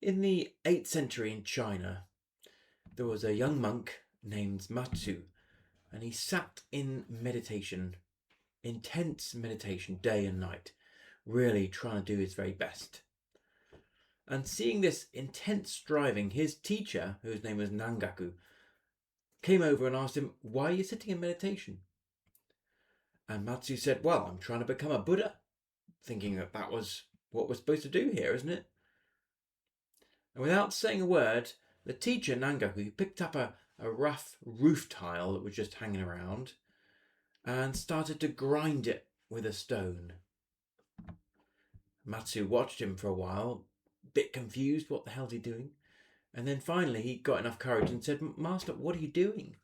In the 8th century in China, there was a young monk named Matsu, and he sat in meditation, intense meditation, day and night, really trying to do his very best. And seeing this intense striving, his teacher, whose name was Nangaku, came over and asked him, "Why are you sitting in meditation?" And Matsu said, "Well, I'm trying to become a Buddha," thinking that was what we're supposed to do here, isn't it? And without saying a word, the teacher, Nangaku, picked up a rough roof tile that was just hanging around and started to grind it with a stone. Matsu watched him for a while, a bit confused, what the hell's he doing? And then finally he got enough courage and said, "Master, what are you doing?"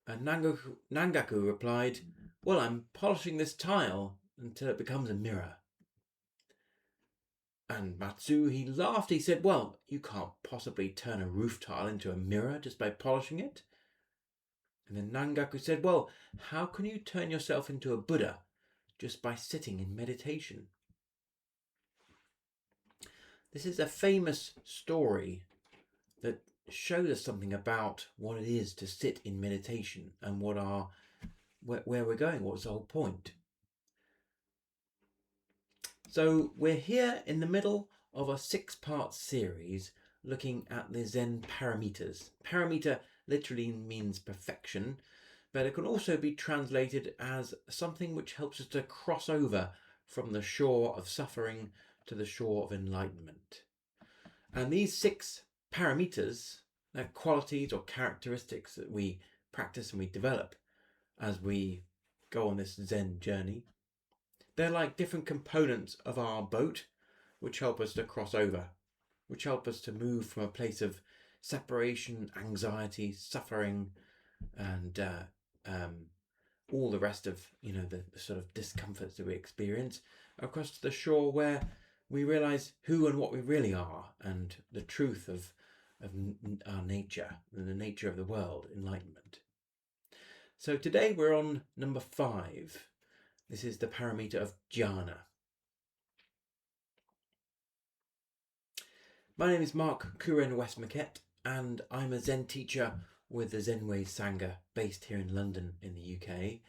And Nangaku replied, "Well, I'm polishing this tile until it becomes a mirror." And Matsu, he laughed. He said, "Well, you can't possibly turn a roof tile into a mirror just by polishing it." And then Nangaku said, "Well, how can you turn yourself into a Buddha just by sitting in meditation?" This is a famous story that shows us something about what it is to sit in meditation and where we're going, what's the whole point. So we're here in the middle of a 6-part series looking at the Zen Paramitas. Paramita literally means perfection, but it can also be translated as something which helps us to cross over from the shore of suffering to the shore of enlightenment. And these 6 paramitas, they're qualities or characteristics that we practice and we develop as we go on this Zen journey. They're like different components of our boat, which help us to cross over, which help us to move from a place of separation, anxiety, suffering, and all the rest of, the sort of discomforts that we experience, across to the shore where we realize who and what we really are and the truth of our nature and the nature of the world, enlightenment. So today we're on number 5. This is the paramita of Dhyana. My name is Mark Kuren Westmaket, and I'm a Zen teacher with the Zen Way Sangha based here in London in the UK.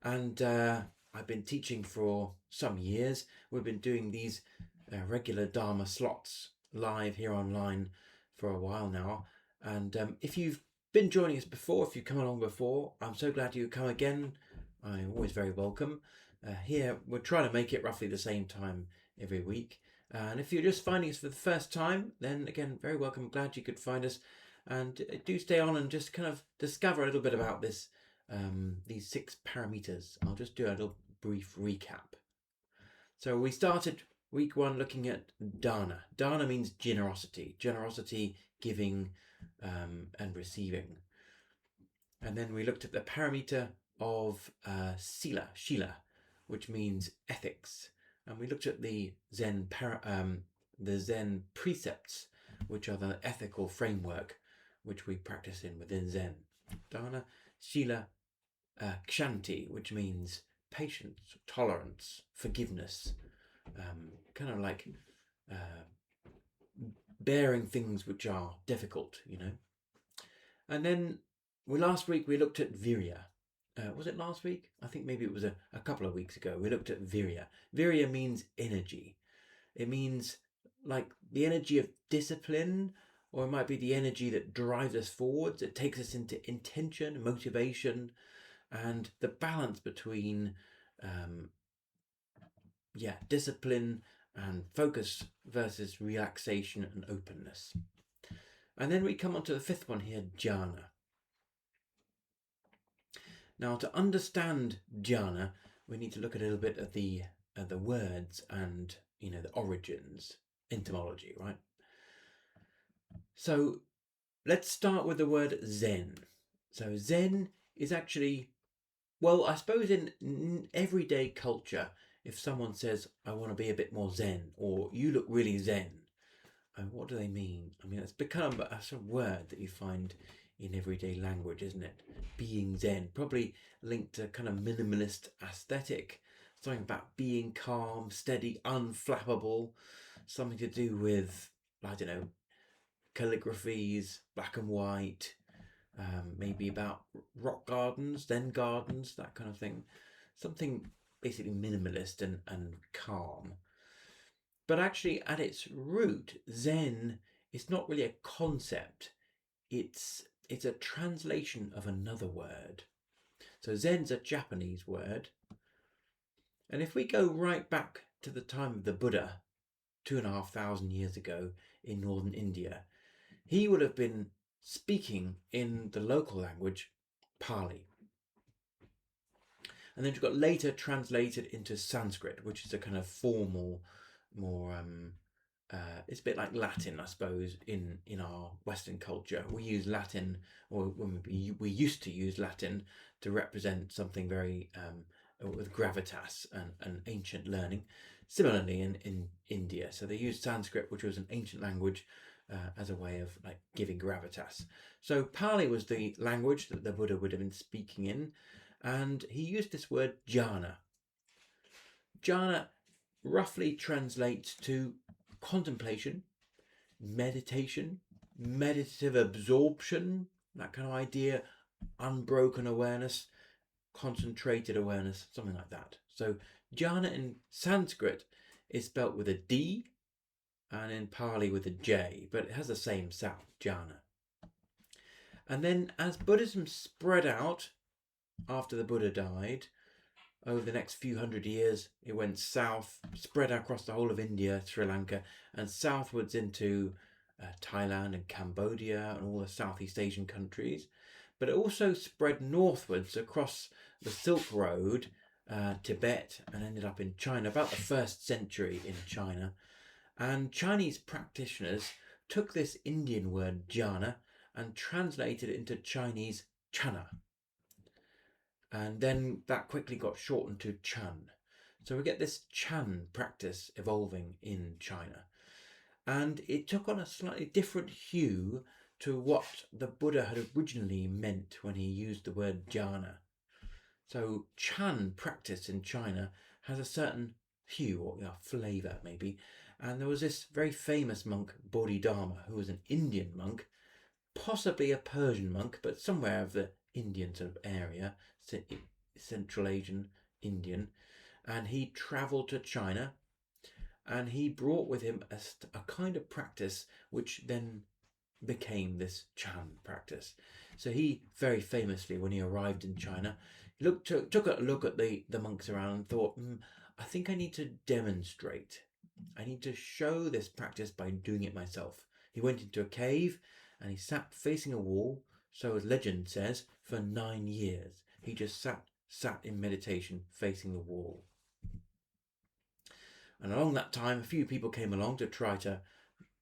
And I've been teaching for some years. We've been doing these regular Dharma slots live here online for a while now. And if you've been joining us before, if you've come along before, I'm so glad you come again. I'm always very welcome. Here, we're trying to make it roughly the same time every week. And if you're just finding us for the first time, then again, very welcome. Glad you could find us. And do stay on and just kind of discover a little bit about this, these 6 paramitas. I'll just do a little brief recap. So we started week 1 looking at Dhyana. Dhyana means generosity. Generosity, giving, and receiving. And then we looked at the paramita of Shila, which means ethics. And we looked at the Zen precepts, which are the ethical framework which we practice within Zen. Dhyana, Shila, Kshanti, which means patience, tolerance, forgiveness, kind of like bearing things which are difficult, And then last week we looked at Virya. Was it last week? I think maybe it was a couple of weeks ago. We looked at Virya. Virya means energy. It means like the energy of discipline, or it might be the energy that drives us forwards. It takes us into intention, motivation, and the balance between discipline and focus versus relaxation and openness. And then we come on to the 5th one here, Jhana. Now, to understand Dhyana, we need to look a little bit at the words and the origins, etymology, right? So let's start with the word Zen. So Zen is actually, well, I suppose in everyday culture, if someone says, "I want to be a bit more Zen," or "You look really Zen," what do they mean? I mean, it's become a sort of word that you find in everyday language, isn't it? Being Zen, probably linked to kind of minimalist aesthetic, something about being calm, steady, unflappable, something to do with I don't know, calligraphies, black and white, maybe about rock gardens, Zen gardens, that kind of thing. Something basically minimalist and calm. But actually, at its root, Zen is not really a concept. It's a translation of another word. So Zen's a Japanese word. And if we go right back to the time of the Buddha, 2,500 years ago in northern India, he would have been speaking in the local language, Pali. And then it got later translated into Sanskrit, which is a kind of formal, more it's a bit like Latin, I suppose, in our Western culture. We use Latin, or when we used to use Latin to represent something very with gravitas and ancient learning. Similarly in India, so they used Sanskrit, which was an ancient language, as a way of like giving gravitas. So Pali was the language that the Buddha would have been speaking in, and he used this word jhana. Jhana roughly translates to contemplation, meditation, meditative absorption, that kind of idea, unbroken awareness, concentrated awareness, something like that. So jhana in Sanskrit is spelt with a D and in Pali with a J, but it has the same sound, jhana. And then as Buddhism spread out after the Buddha died, over the next few hundred years, it went south, spread across the whole of India, Sri Lanka, and southwards into Thailand and Cambodia and all the Southeast Asian countries. But it also spread northwards across the Silk Road, Tibet, and ended up in China, about the 1st century in China. And Chinese practitioners took this Indian word jhana and translated it into Chinese chana. And then that quickly got shortened to Chán. So we get this Chán practice evolving in China. And it took on a slightly different hue to what the Buddha had originally meant when he used the word jhana. So Chán practice in China has a certain hue or flavour maybe. And there was this very famous monk, Bodhidharma, who was an Indian monk, possibly a Persian monk, but somewhere of the Indian sort of area, Central Asian Indian, and he travelled to China, and he brought with him a kind of practice which then became this Chán practice. So he very famously, when he arrived in China, took a look at the monks around and thought, I think I need to demonstrate. I need to show this practice by doing it myself. He went into a cave and he sat facing a wall, so as legend says, for 9 years. He just sat in meditation facing the wall. And along that time, a few people came along to try to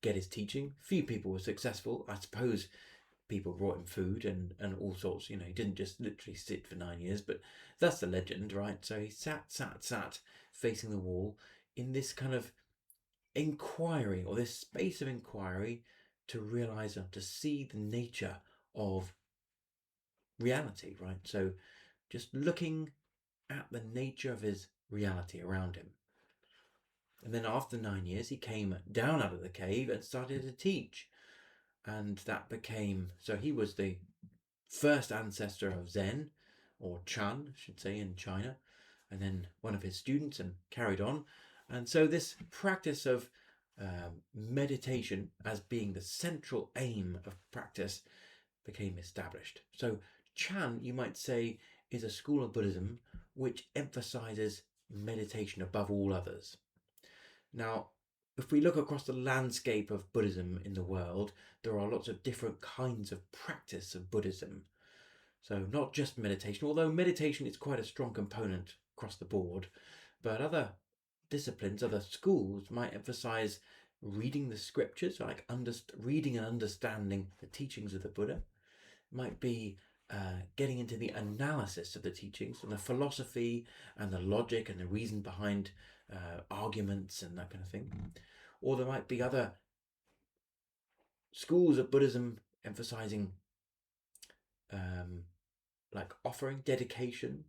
get his teaching. Few people were successful. I suppose people brought him food and all sorts. He didn't just literally sit for 9 years, but that's the legend, right? So he sat facing the wall in this kind of inquiry, or this space of inquiry, to realize and to see the nature of reality, right? So just looking at the nature of his reality around him. And then after 9 years, he came down out of the cave and started to teach. And that became, so he was the first ancestor of Zen, or Chán, I should say, in China, and then one of his students, and carried on. And so this practice of meditation as being the central aim of practice became established. So Chán, you might say, is a school of Buddhism which emphasizes meditation above all others. Now, if we look across the landscape of Buddhism in the world, there are lots of different kinds of practice of Buddhism. So not just meditation, although meditation is quite a strong component across the board, but other disciplines, other schools might emphasize reading the scriptures, like reading and understanding the teachings of the Buddha. It might be getting into the analysis of the teachings and the philosophy and the logic and the reason behind arguments and that kind of thing. Or there might be other schools of Buddhism emphasizing like offering, dedication,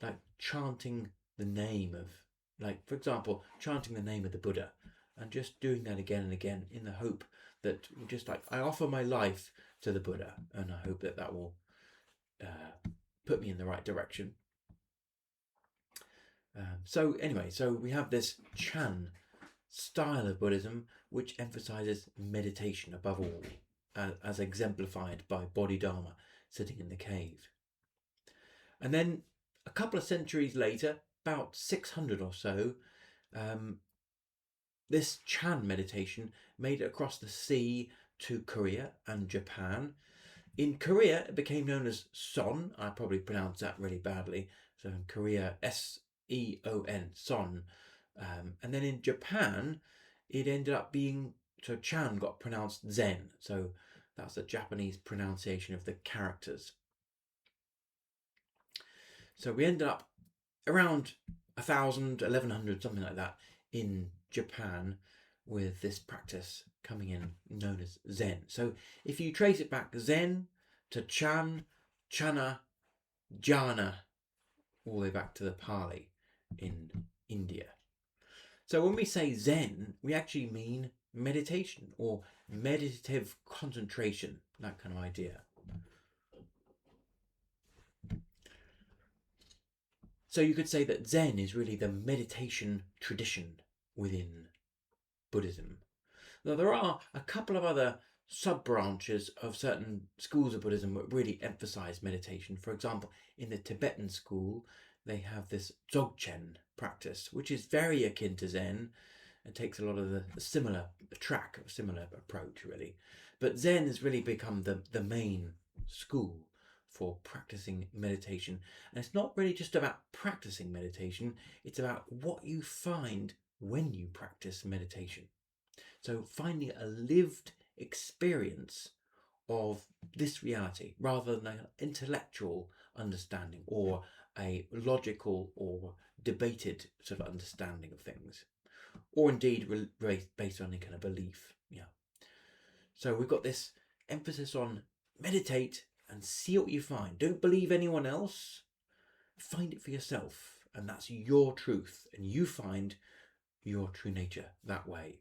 like chanting the name of, like, for example, chanting the name of the Buddha, and just doing that again and again in the hope that just like I offer my life to the Buddha, and I hope that that will put me in the right direction. So anyway, so we have this Chán style of Buddhism which emphasizes meditation above all, as exemplified by Bodhidharma sitting in the cave. And then a couple of centuries later, about 600 or so, this Chán meditation made it across the sea to Korea and Japan. In Korea, it became known as Son. I probably pronounced that really badly. So in Korea, S-E-O-N, Son. And then in Japan, it ended up being, so Chán got pronounced Zen. So that's the Japanese pronunciation of the characters. So we ended up around 1000, 1100, something like that, in Japan with this practice coming in known as Zen. So if you trace it back, Zen to Chán, Chana, Dhyana, all the way back to the Pali in India. So when we say Zen, we actually mean meditation or meditative concentration, that kind of idea. So you could say that Zen is really the meditation tradition within Buddhism. Now there are a couple of other sub-branches of certain schools of Buddhism that really emphasize meditation. For example, in the Tibetan school, they have this Dzogchen practice, which is very akin to Zen. It takes a lot of the similar track, a similar approach really. But Zen has really become the main school for practicing meditation. And it's not really just about practicing meditation, it's about what you find when you practice meditation. So finding a lived experience of this reality rather than an intellectual understanding or a logical or debated sort of understanding of things, or indeed based on any kind of belief. Yeah. So we've got this emphasis on meditate and see what you find. Don't believe anyone else. Find it for yourself, and that's your truth, and you find your true nature that way.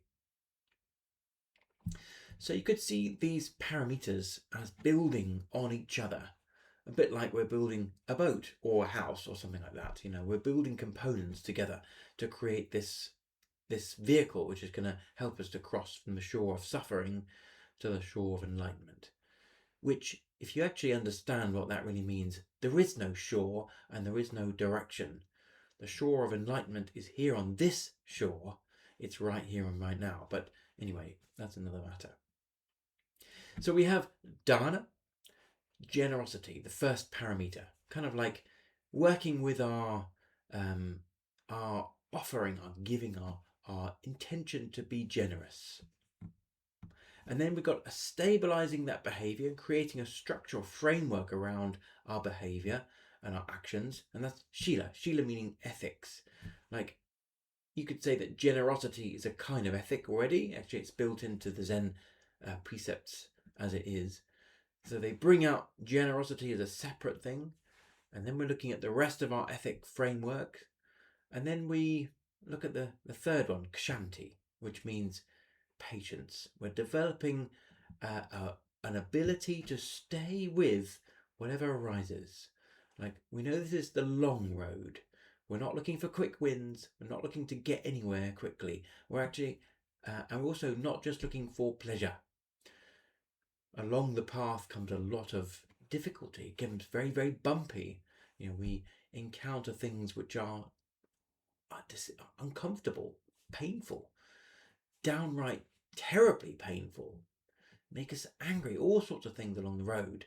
So you could see these paramitas as building on each other, a bit like we're building a boat or a house or something like that. You know, we're building components together to create this vehicle which is going to help us to cross from the shore of suffering to the shore of enlightenment. Which, if you actually understand what that really means, there is no shore and there is no direction. The shore of enlightenment is here on this shore. It's right here and right now. But anyway, that's another matter. So we have Dhyana, generosity, the first paramita, kind of like working with our offering, our giving, our intention to be generous. And then we've got stabilizing that behavior and creating a structural framework around our behavior and our actions. And that's Shila. Shila meaning ethics. Like you could say that generosity is a kind of ethic already. Actually, it's built into the Zen precepts as it is. So they bring out generosity as a separate thing. And then we're looking at the rest of our ethic framework. And then we look at the third one, Kshanti, which means patience. We're developing an ability to stay with whatever arises. Like we know this is the long road. We're not looking for quick wins. We're not looking to get anywhere quickly. We're actually, and we're also not just looking for pleasure. Along the path comes a lot of difficulty. It becomes very, very bumpy. You know, we encounter things which are uncomfortable, painful, downright terribly painful, make us angry, all sorts of things along the road.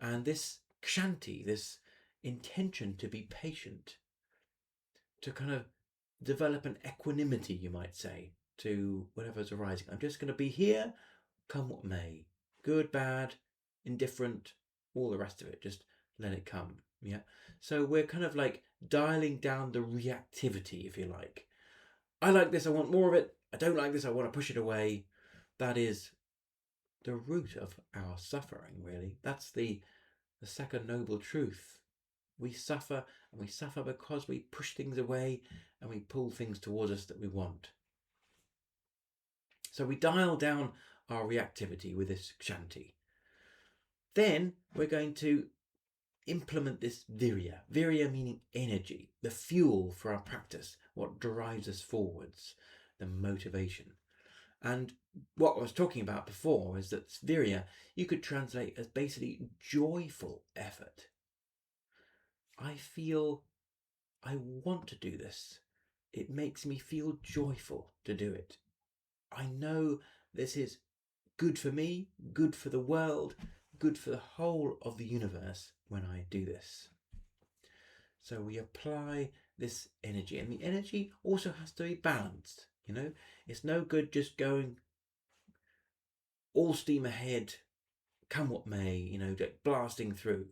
And this kshanti, this intention to be patient, to kind of develop an equanimity, you might say, to whatever's arising. I'm just going to be here, come what may. Good, bad, indifferent, all the rest of it. Just let it come. Yeah. So we're kind of like dialing down the reactivity, if you like. I like this, I want more of it. I don't like this, I want to push it away. That is the root of our suffering, really. That's the second noble truth. We suffer, and we suffer because we push things away and we pull things towards us that we want. So we dial down our reactivity with this kshanti. Then we're going to implement this virya. Virya meaning energy, the fuel for our practice, what drives us forwards, the motivation. And what I was talking about before is that virya you could translate as basically joyful effort. I feel I want to do this. It makes me feel joyful to do it. I know this is good for me, good for the world, good for the whole of the universe when I do this. So we apply this energy, and the energy also has to be balanced. It's no good just going all steam ahead, come what may, blasting through.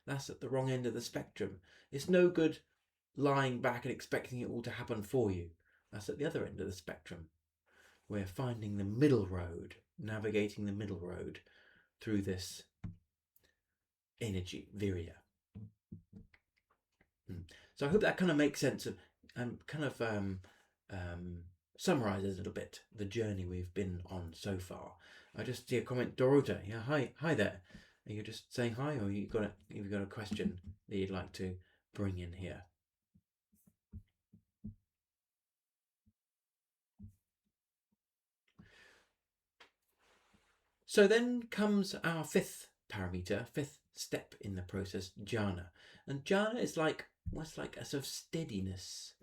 That's at the wrong end of the spectrum. It's no good lying back and expecting it all to happen for you. That's at the other end of the spectrum. We're finding the middle road, navigating the middle road through this energy, virya. So I hope that kind of makes sense and kind of summarizes a little bit the journey we've been on so far. I just see a comment, Dorota. Yeah, hi there. Are you just saying hi, or you've got a question that you'd like to bring in here? So then comes our fifth paramita, fifth step in the process, jhana. And jhana is like a sort of steadiness,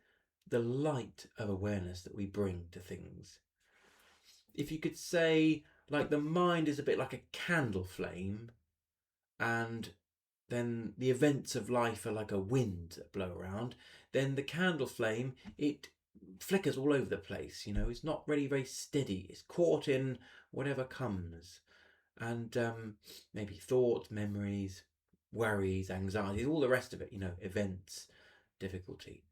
the light of awareness that we bring to things. If you could say, like, the mind is a bit like a candle flame, and then the events of life are like a wind that blow around, then the candle flame, it flickers all over the place. It's not really very steady. It's caught in whatever comes, and maybe thoughts, memories, worries, anxieties, all the rest of it, events, difficulty.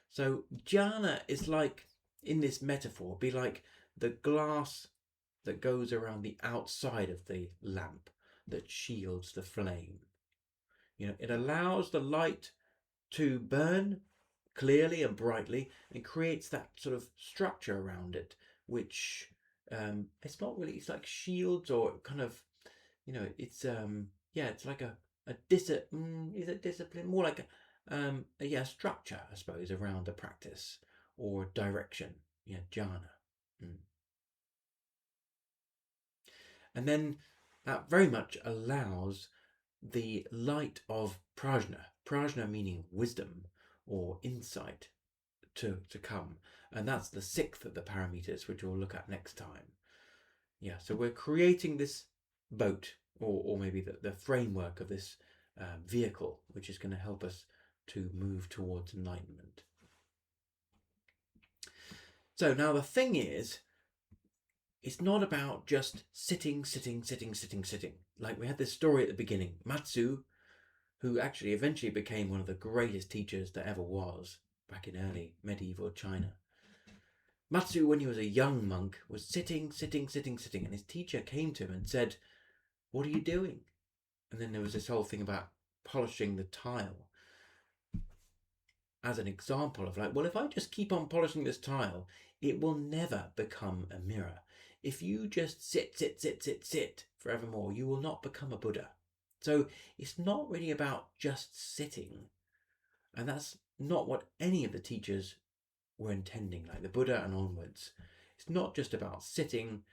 So jhana is like, in this metaphor, be like the glass that goes around the outside of the lamp that shields the flame. It allows the light to burn clearly and brightly and creates that sort of structure around it, which it's not really, it's like shields, or kind of, it's it's like a is it discipline, more like a structure, I suppose, around a practice or direction. Jhana. And then that very much allows the light of prajna meaning wisdom or insight, to come. And that's the sixth of the paramitas, which we'll look at next time. So we're creating this boat, or maybe the framework of this vehicle, which is going to help us to move towards enlightenment. So now the thing is, it's not about just sitting. Like we had this story at the beginning. Matsu, who actually eventually became one of the greatest teachers there ever was back in early medieval China. Matsu, when he was a young monk, was sitting, and his teacher came to him and said, "What are you doing?" And then there was this whole thing about polishing the tile as an example of, like, well, if I just keep on polishing this tile, it will never become a mirror. If you just sit forevermore, you will not become a Buddha. So it's not really about just sitting. And that's not what any of the teachers were intending, like the Buddha and onwards. It's not just about sitting.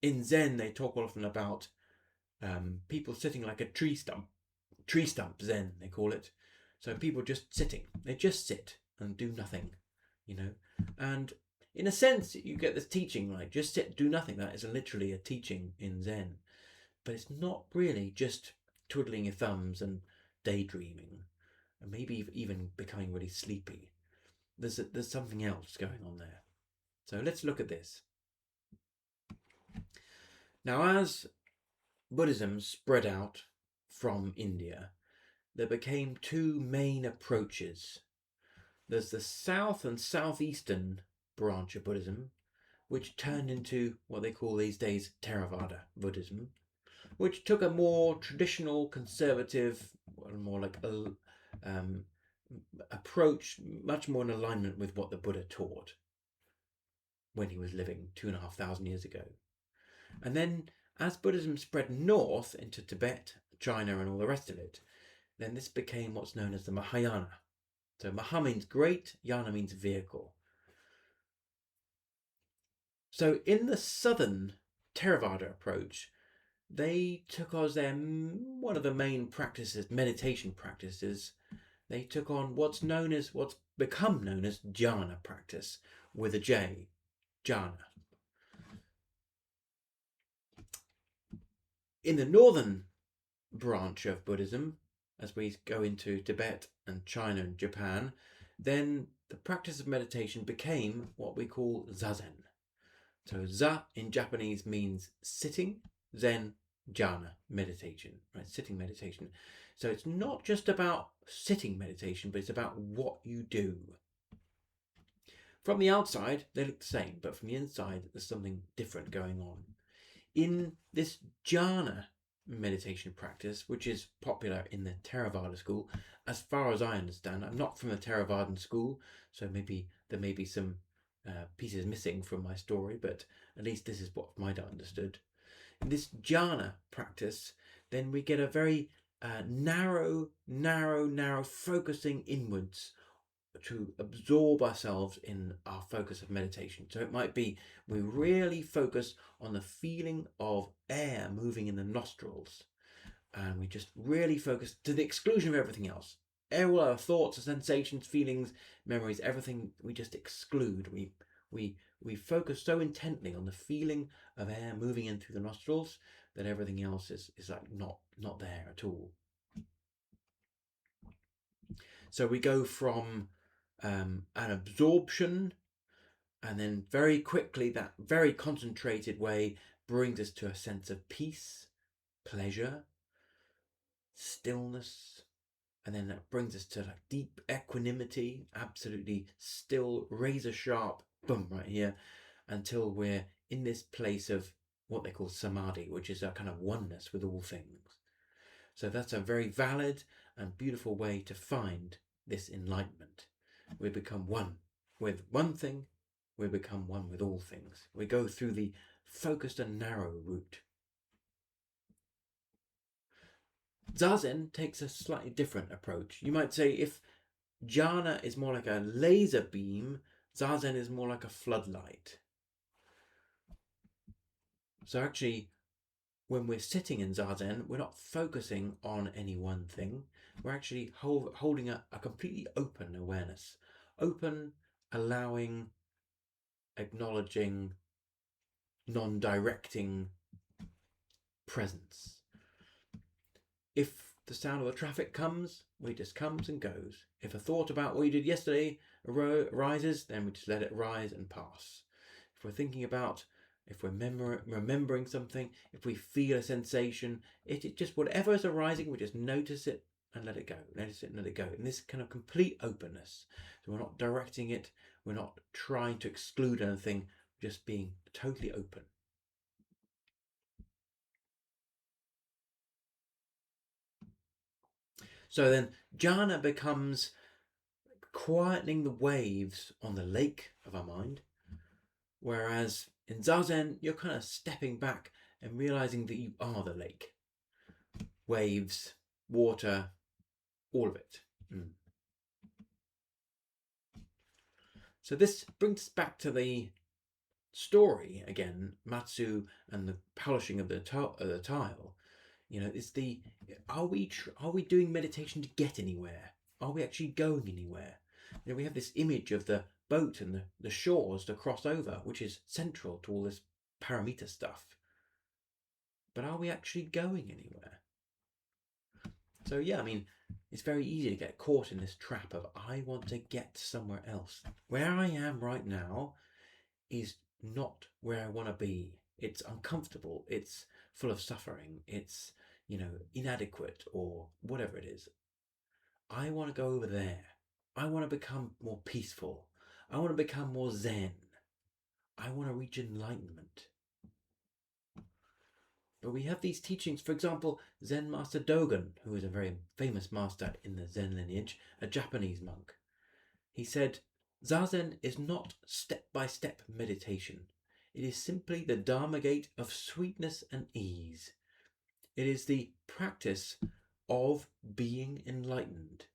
In Zen, they talk often about people sitting like a tree stump Zen, they call it. So people just sitting. They just sit and do nothing, And in a sense, you get this teaching, like, just sit, do nothing. That is literally a teaching in Zen. But it's not really just twiddling your thumbs and daydreaming, and maybe even becoming really sleepy. There's something else going on there. So let's look at this. Now, as Buddhism spread out from India, there became two main approaches. There's the south and southeastern branch of Buddhism, which turned into what they call these days Theravāda Buddhism, which took a more traditional, conservative, more like approach, much more in alignment with what the Buddha taught. when he was living 2,500 years ago. And then as Buddhism spread north into Tibet, China and all the rest of it, then this became what's known as the Mahayana. So Maha means great, Yana means vehicle. So in the southern Theravāda approach, they took as their one of the main practices, meditation practices, they took on what's become known as Dhyana practice with a J, Jhana. In the northern branch of Buddhism, as we go into Tibet and China and Japan, then the practice of meditation became what we call Zazen. So Za in Japanese means sitting, Zen, Jhana, meditation, right? Sitting meditation. So it's not just about sitting meditation, but it's about what you do. From the outside, they look the same, but from the inside, there's something different going on. In this Jhana meditation practice, which is popular in the Theravada school, as far as I understand, I'm not from the Theravadan school, so maybe there may be some pieces missing from my story, but at least this is what I might have understood. In this jhana practice, then we get a very narrow focusing inwards to absorb ourselves in our focus of meditation. So it might be we really focus on the feeling of air moving in the nostrils, and we just really focus to the exclusion of everything else. All our thoughts, sensations, feelings, memories, everything we just exclude. We focus so intently on the feeling of air moving in through the nostrils that everything else is like not there at all. So we go from an absorption, and then very quickly that very concentrated way brings us to a sense of peace, pleasure, stillness, and then that brings us to like deep equanimity, absolutely still, razor sharp, boom, right here, until we're in this place of what they call samadhi, which is a kind of oneness with all things. So that's a very valid and beautiful way to find this enlightenment. We become one with one thing, we become one with all things. We go through the focused and narrow route. Zazen takes a slightly different approach. You might say if jhana is more like a laser beam, Zazen is more like a floodlight. So actually, when we're sitting in Zazen, we're not focusing on any one thing. We're actually holding a completely open awareness. Open, allowing, acknowledging, non-directing presence. If the sound of the traffic comes, it just comes and goes. If a thought about what you did yesterday arises, then we just let it rise and pass. If we're thinking about, if we're remembering something, if we feel a sensation, it just, whatever is arising, we just notice it and let it go. Notice it and let it go. In this kind of complete openness. So we're not directing it, we're not trying to exclude anything, just being totally open. So then jhana becomes quietening the waves on the lake of our mind, whereas in Zazen, you're kind of stepping back and realizing that you are the lake. Waves, water, all of it. So this brings us back to the story again, Matsu and the polishing of the tile. You know, it's the, are we doing meditation to get anywhere? Are we actually going anywhere? You know, we have this image of the boat and the shores to cross over, which is central to all this paramita stuff. But are we actually going anywhere? So yeah, I mean, it's very easy to get caught in this trap of, I want to get somewhere else. Where I am right now is not where I want to be. It's uncomfortable. It's full of suffering. It's, you know, inadequate or whatever it is. I want to go over there. I want to become more peaceful. I want to become more Zen. I want to reach enlightenment. But we have these teachings, for example, Zen Master Dogen, who is a very famous master in the Zen lineage, a Japanese monk. He said Zazen is not step-by-step meditation. It is simply the Dharma gate of sweetness and ease. It is the practice of being enlightened.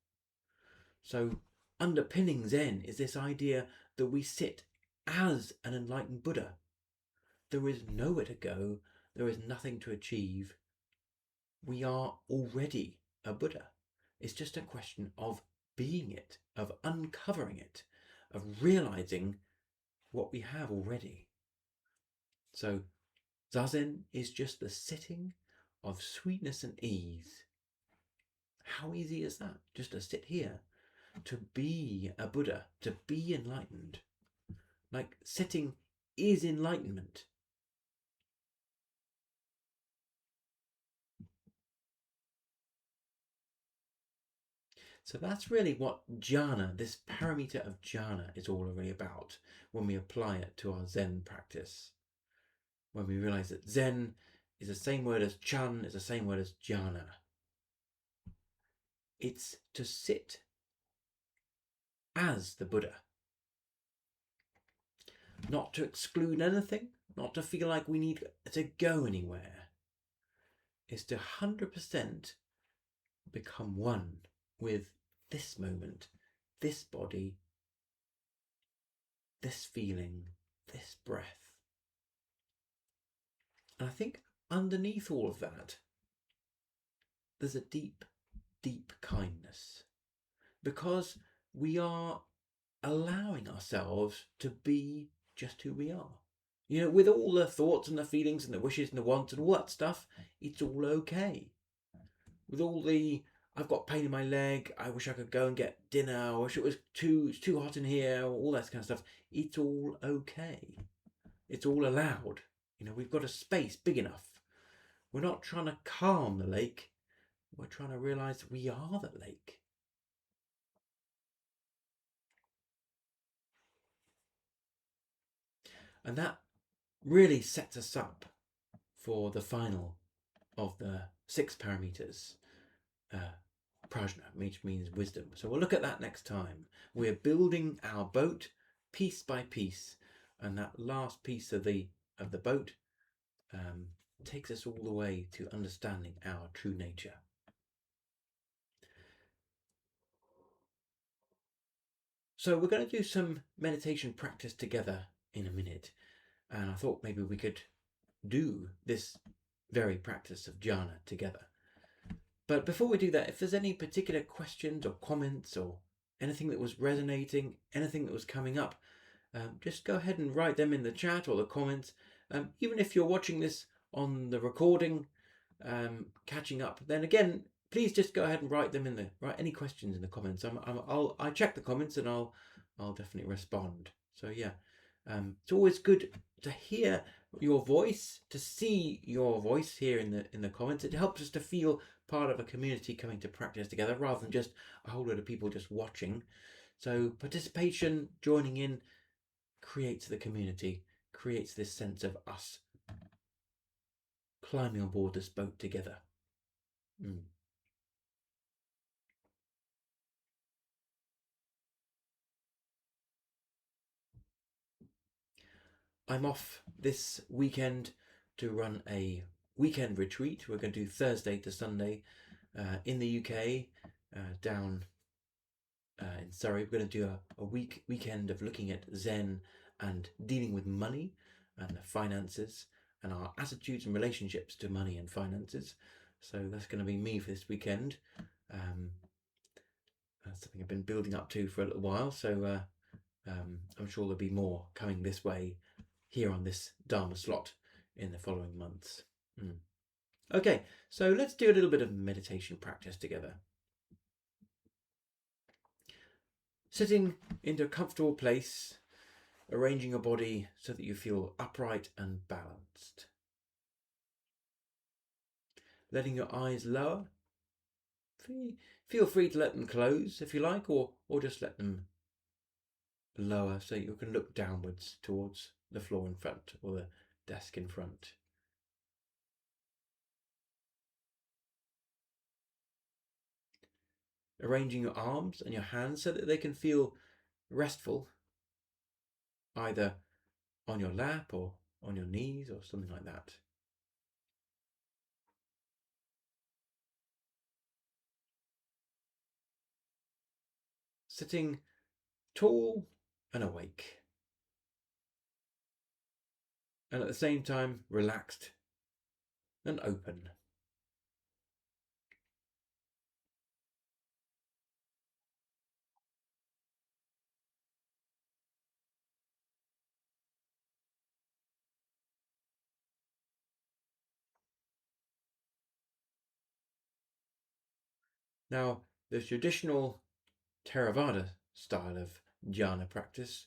So underpinning Zen is this idea that we sit as an enlightened Buddha. There is nowhere to go. There is nothing to achieve. We are already a Buddha. It's just a question of being it, of uncovering it, of realizing what we have already. So Zazen is just the sitting of sweetness and ease. How easy is that? Just to sit here, to be a Buddha, to be enlightened. Like sitting is enlightenment. So that's really what jhana, this paramita of jhana, is all really about when we apply it to our Zen practice. When we realize that Zen is the same word as Chán, is the same word as jhana. It's to sit as the Buddha. Not to exclude anything, not to feel like we need to go anywhere. It's to 100% become one with this moment, this body, this feeling, this breath. And I think underneath all of that, there's a deep, deep kindness, because we are allowing ourselves to be just who we are. You know, with all the thoughts and the feelings and the wishes and the wants and all that stuff, it's all okay. With all the, I've got pain in my leg, I wish I could go and get dinner, I wish it was too hot in here, all that kind of stuff, it's all okay. It's all allowed. You know, we've got a space big enough. We're not trying to calm the lake, we're trying to realize we are the lake. And that really sets us up for the final of the 6 Pāramitās, prajna, which means wisdom. So we'll look at that next time. We're building our boat piece by piece, and that last piece of the boat takes us all the way to understanding our true nature. So we're going to do some meditation practice together in a minute, and I thought maybe we could do this very practice of jhana together. But before we do that, if there's any particular questions or comments or anything that was resonating, anything that was coming up, just go ahead and write them in the chat or the comments. Even if you're watching this on the recording, catching up, then again, please just go ahead and write any questions in the comments. I check the comments and I'll definitely respond. So yeah, it's always good to hear your voice, to see your voice here in the comments. It helps us to feel part of a community coming to practice together rather than just a whole lot of people just watching. So participation, joining in, creates the community, creates this sense of us climbing on board this boat together. I'm off this weekend to run a weekend retreat. We're going to do Thursday to Sunday in the UK, down in Surrey. We're going to do a weekend of looking at Zen and dealing with money and finances and our attitudes and relationships to money and finances. So that's going to be me for this weekend. That's something I've been building up to for a little while. So I'm sure there'll be more coming this way here on this Dharma slot in the following months. Okay, so let's do a little bit of meditation practice together. Sitting into a comfortable place, arranging your body so that you feel upright and balanced. Letting your eyes lower. Feel free to let them close if you like, or just let them lower so you can look downwards towards the floor in front or the desk in front. Arranging your arms and your hands so that they can feel restful either on your lap or on your knees or something like that. Sitting tall and awake, and at the same time relaxed and open. Now, the traditional Theravāda style of jhana practice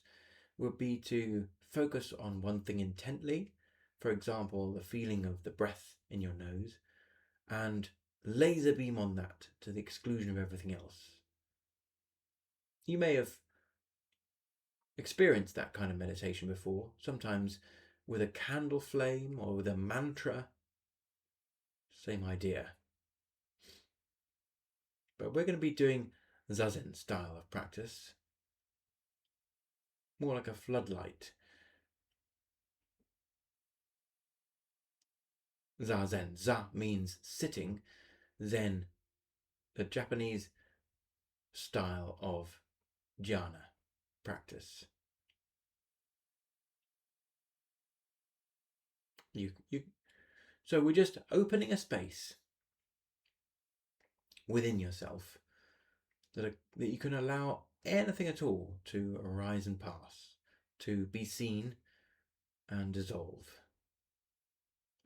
would be to focus on one thing intently, for example, the feeling of the breath in your nose, and laser beam on that to the exclusion of everything else. You may have experienced that kind of meditation before, sometimes with a candle flame or with a mantra. Same idea. But we're going to be doing Zazen style of practice, more like a floodlight. Zazen. Za means sitting. Zen, the Japanese style of jhana practice. So we're just opening a space within yourself that you can allow anything at all to arise and pass, to be seen and dissolve.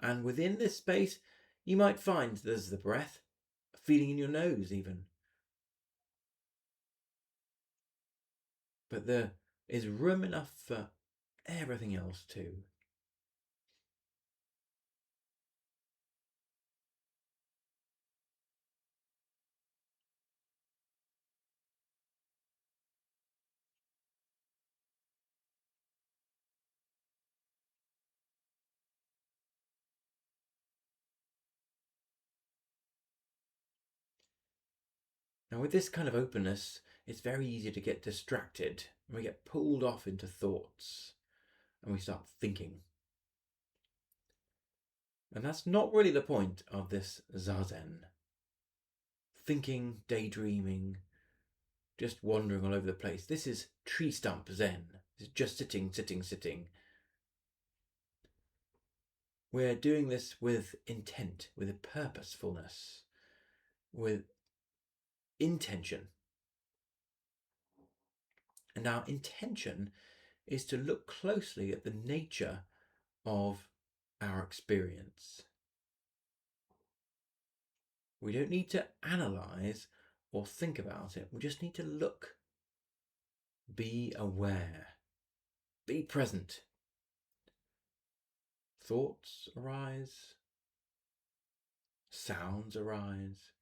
And within this space, you might find there's the breath, a feeling in your nose even. But there is room enough for everything else too. Now, with this kind of openness, it's very easy to get distracted and we get pulled off into thoughts and we start thinking. And that's not really the point of this Zazen. Thinking, daydreaming, just wandering all over the place. This is tree stump Zen. It's just sitting, sitting, sitting. We're doing this with intent, with a purposefulness, with intention. And our intention is to look closely at the nature of our experience. We don't need to analyze or think about it. We just need to look, be aware, be present. Thoughts arise, sounds arise,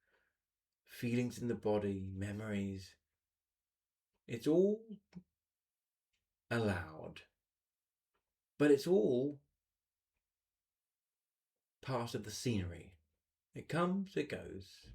feelings in the body, memories. It's all allowed, but it's all part of the scenery. It comes, it goes.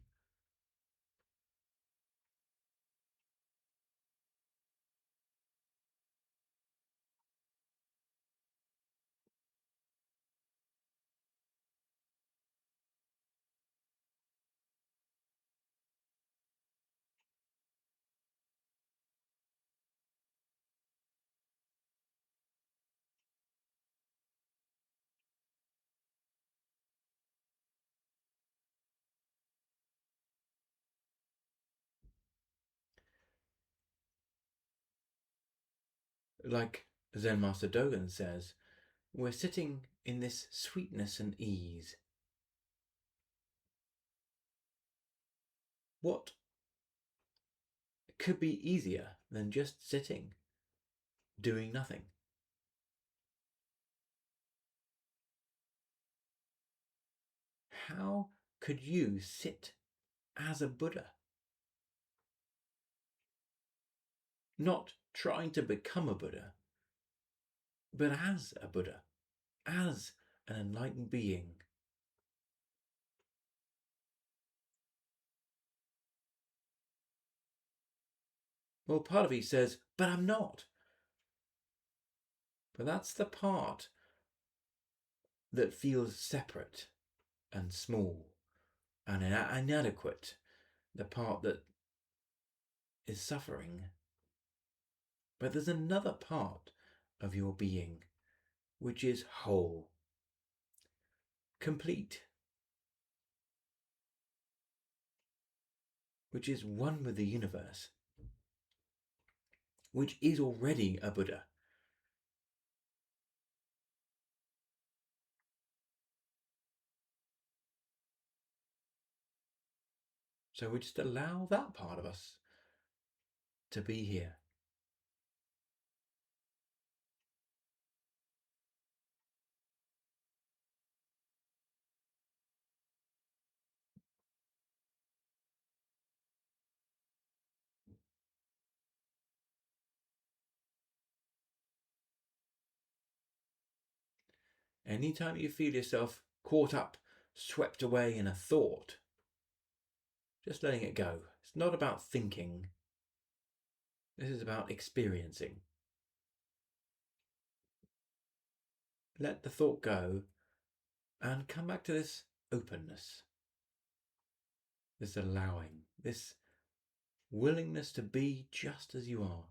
Like Zen Master Dogen says, we're sitting in this sweetness and ease. What could be easier than just sitting, doing nothing? How could you sit as a Buddha? Not trying to become a Buddha, but as a Buddha, as an enlightened being. Well, part of you says, but I'm not. But that's the part that feels separate and small and inadequate, the part that is suffering. But there's another part of your being which is whole, complete, which is one with the universe, which is already a Buddha. So we just allow that part of us to be here. Anytime you feel yourself caught up, swept away in a thought, just letting it go. It's not about thinking. This is about experiencing. Let the thought go and come back to this openness, this allowing, this willingness to be just as you are.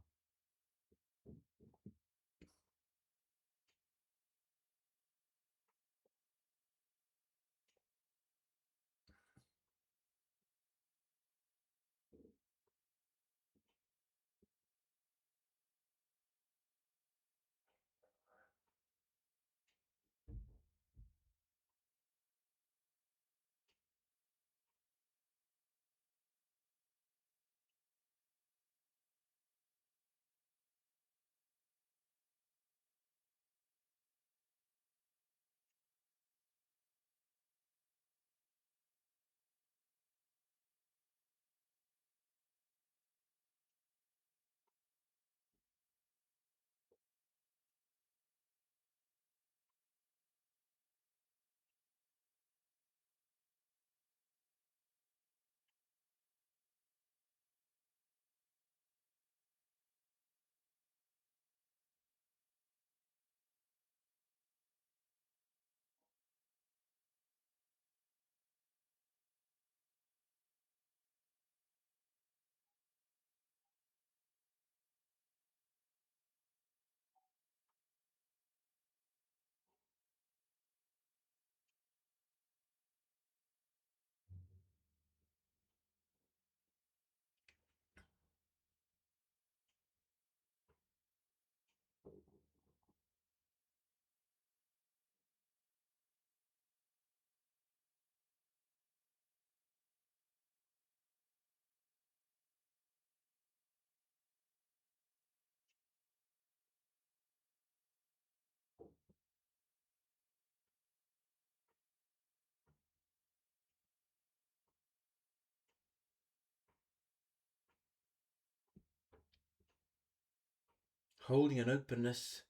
Holding an openness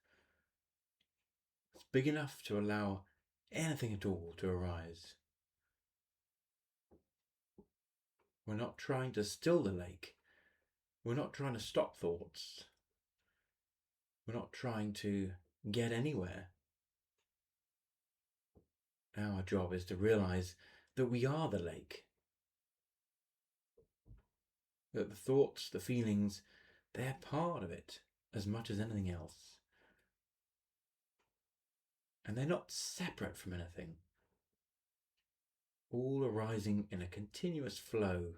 that's big enough to allow anything at all to arise. We're not trying to still the lake. We're not trying to stop thoughts. We're not trying to get anywhere. Our job is to realize that we are the lake. That the thoughts, the feelings, they're part of it as much as anything else. And they're not separate from anything. All arising in a continuous flow.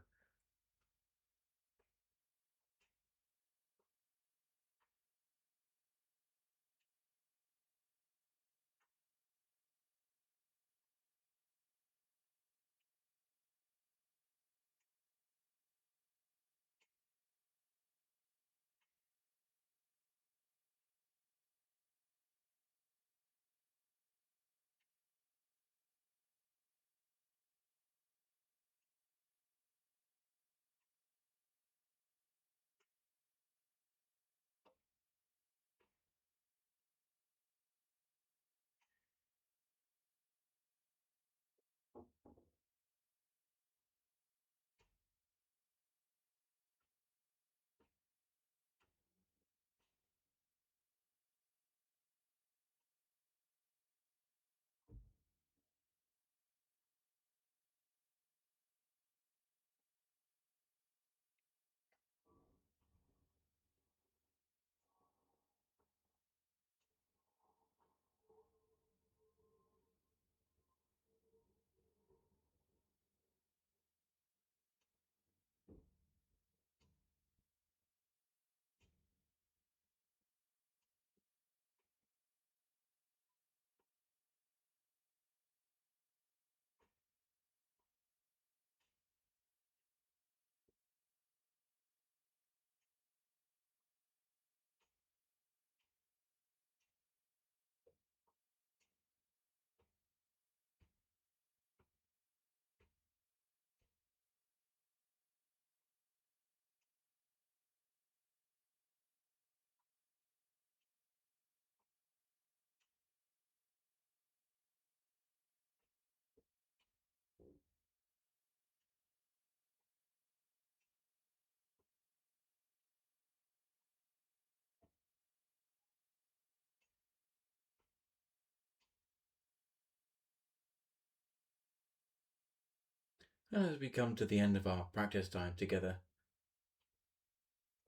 And as we come to the end of our practice time together,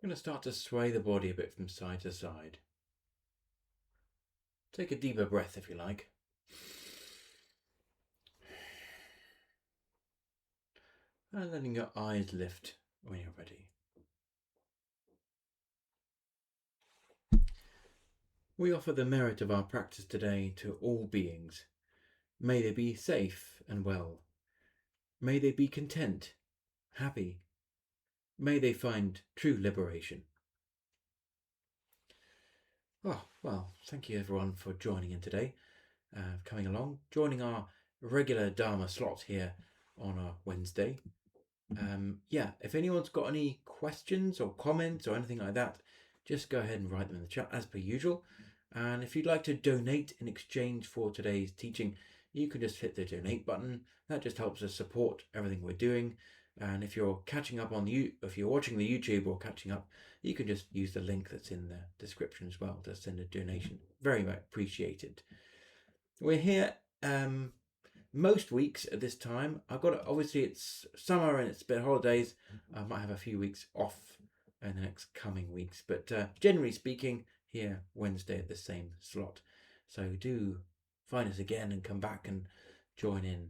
I'm going to start to sway the body a bit from side to side. Take a deeper breath if you like. And letting your eyes lift when you're ready. We offer the merit of our practice today to all beings. May they be safe and well. May they be content, happy. May they find true liberation. Oh, well, thank you everyone for joining in today, coming along, joining our regular Dharma slot here on a Wednesday. If anyone's got any questions or comments or anything like that, just go ahead and write them in the chat as per usual. And if you'd like to donate in exchange for today's teaching, you can just hit the donate button. That just helps us support everything we're doing. And if you're catching up if you're watching the YouTube or catching up, you can just use the link that's in the description as well to send a donation. Very much appreciated. We're here most weeks at this time. Obviously it's summer and it's a bit of holidays. I might have a few weeks off in the next coming weeks, but generally speaking, here Wednesday at the same slot. So do find us again and come back and join in.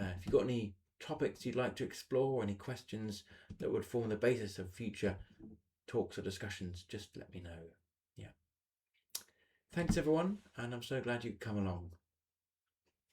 If you've got any topics you'd like to explore, any questions that would form the basis of future talks or discussions, just let me know. Yeah. Thanks everyone, and I'm so glad you could come along.